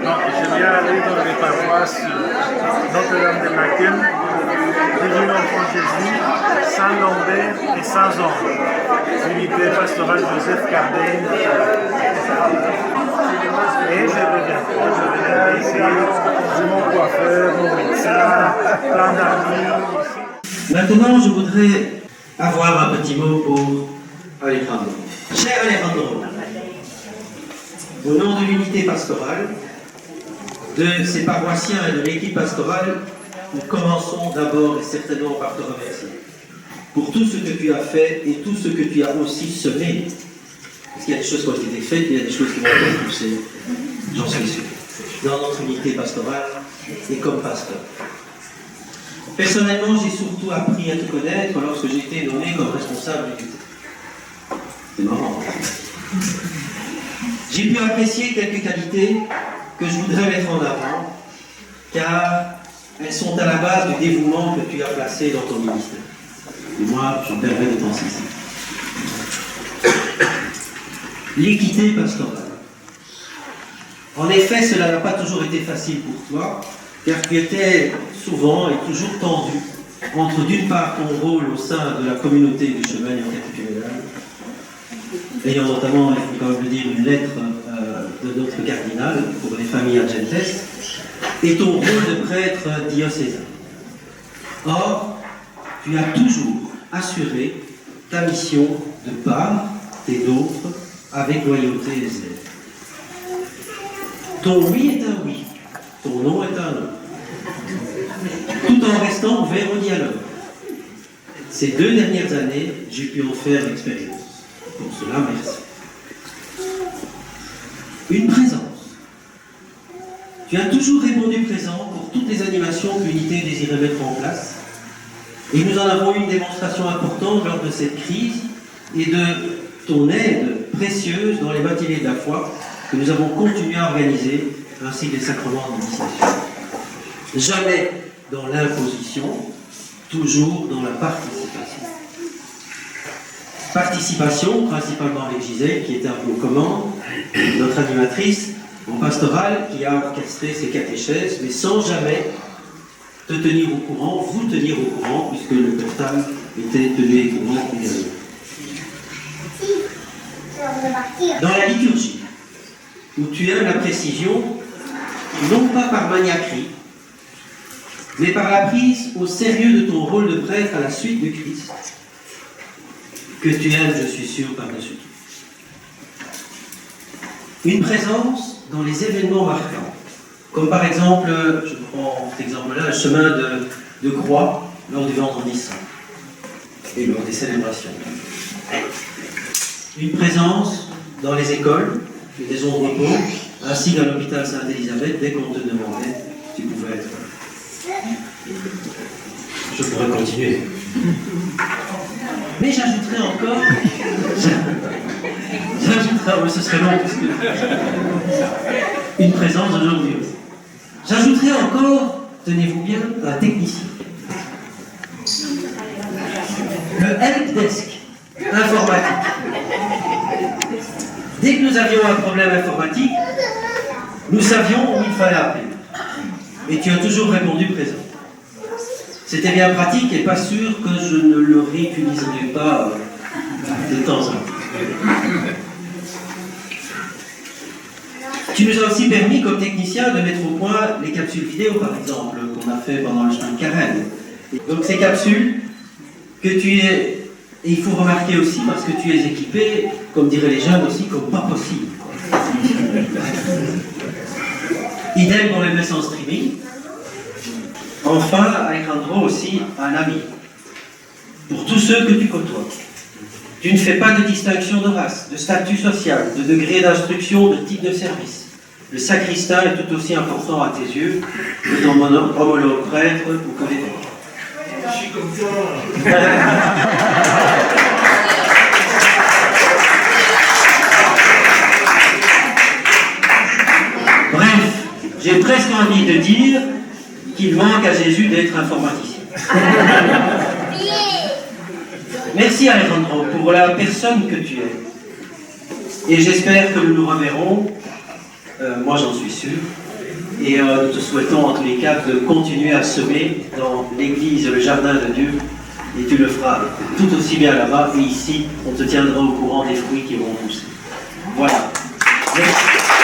Non, je viens aller dans les paroisses Notre-Dame de Laken, Divine Enfant Jésus, Saint-Lambert et Saint-Jean. Unité pastorale Joseph Cardin. Et je reviens ici, j'ai mon coiffeur, mon médecin, plein d'amis. Maintenant, je voudrais avoir un petit mot pour Alejandro. Cher Alejandro, au nom de l'unité pastorale, de ses paroissiens et de l'équipe pastorale, nous commençons d'abord et certainement par te remercier pour tout ce que tu as fait et tout ce que tu as aussi semé. Parce qu'il y a des choses qui ont été faites, il y a des choses qui vont être poussées, j'en suis sûr, dans notre unité pastorale et comme pasteur. Personnellement, j'ai surtout appris à te connaître lorsque j'ai été nommé comme responsable d'unité. C'est marrant. J'ai pu apprécier quelques qualités que je voudrais mettre en avant, car elles sont à la base du dévouement que tu as placé dans ton ministère. Et moi, je me permets de penser ici. L'équité pastorale. En effet, cela n'a pas toujours été facile pour toi, car tu étais souvent et toujours tendu entre d'une part ton rôle au sein de la communauté du chemin catéchuménal, ayant notamment, il faut quand même le dire, une lettre de notre cardinal pour les familles adjentes, et ton rôle de prêtre diocésain. Or, tu as toujours assuré ta mission de part et d'autre avec loyauté et zèle. Ton oui est un oui, ton non est un non, tout en restant ouvert au dialogue. Ces 2 dernières années, j'ai pu en faire l'expérience. Pour cela, merci. Une présence. Tu as toujours répondu présent pour toutes les animations que l'unité désirait mettre en place. Et nous en avons eu une démonstration importante lors de cette crise et de ton aide précieuse dans les matinées de la foi que nous avons continué à organiser, ainsi que les sacrements d'initiation. Jamais dans l'imposition, toujours dans la participation. Participation, principalement avec Gisèle, qui était un peu aux commandes, notre animatrice en pastorale, qui a orchestré ses catéchèses, mais sans jamais te tenir au courant, vous tenir au courant, puisque le portable était tenu au courant également. Dans la liturgie, où tu aimes la précision, non pas par maniaquerie, mais par la prise au sérieux de ton rôle de prêtre à la suite du Christ, que tu aimes, je suis sûr, par-dessus tout. Une présence dans les événements marquants, comme par exemple, je prends cet exemple-là, le chemin de croix lors du Vendredi Saint et lors des célébrations. Une présence dans les écoles, les maisons de repos, ainsi qu'à l'hôpital Sainte-Élisabeth, dès qu'on te demandait si tu pouvais être là. Je pourrais continuer. Mais j'ajouterais encore, ce serait long, parce que une présence aujourd'hui. J'ajouterais encore, tenez-vous bien, un technicien. Le helpdesk informatique. Dès que nous avions un problème informatique, nous savions où il fallait appeler. Et tu as toujours répondu présent. C'était bien pratique et pas sûr que je ne le réutiliserai pas de temps en temps. Tu nous as aussi permis, comme technicien, de mettre au point les capsules vidéo, par exemple, qu'on a fait pendant le chemin de Carême. Donc ces capsules, que tu es, et il faut remarquer aussi, parce que tu es équipé, comme diraient les jeunes aussi, comme pas possible. Idem pour les messes en streaming. Enfin, Alejandro aussi, un ami. Pour tous ceux que tu côtoies. Tu ne fais pas de distinction de race, de statut social, de degré d'instruction, de type de service. Le sacristain est tout aussi important à tes yeux que ton homologue prêtre ou que les autres. Je suis comme ça. Bref, j'ai presque envie de dire qu'il manque à Jésus d'être informaticien. Merci Alejandro pour la personne que tu es. Et j'espère que nous nous reverrons, moi j'en suis sûr, et nous te souhaitons en tous les cas de continuer à semer dans l'église, le jardin de Dieu, et tu le feras tout aussi bien là-bas, et ici, on te tiendra au courant des fruits qui vont pousser. Voilà. Merci.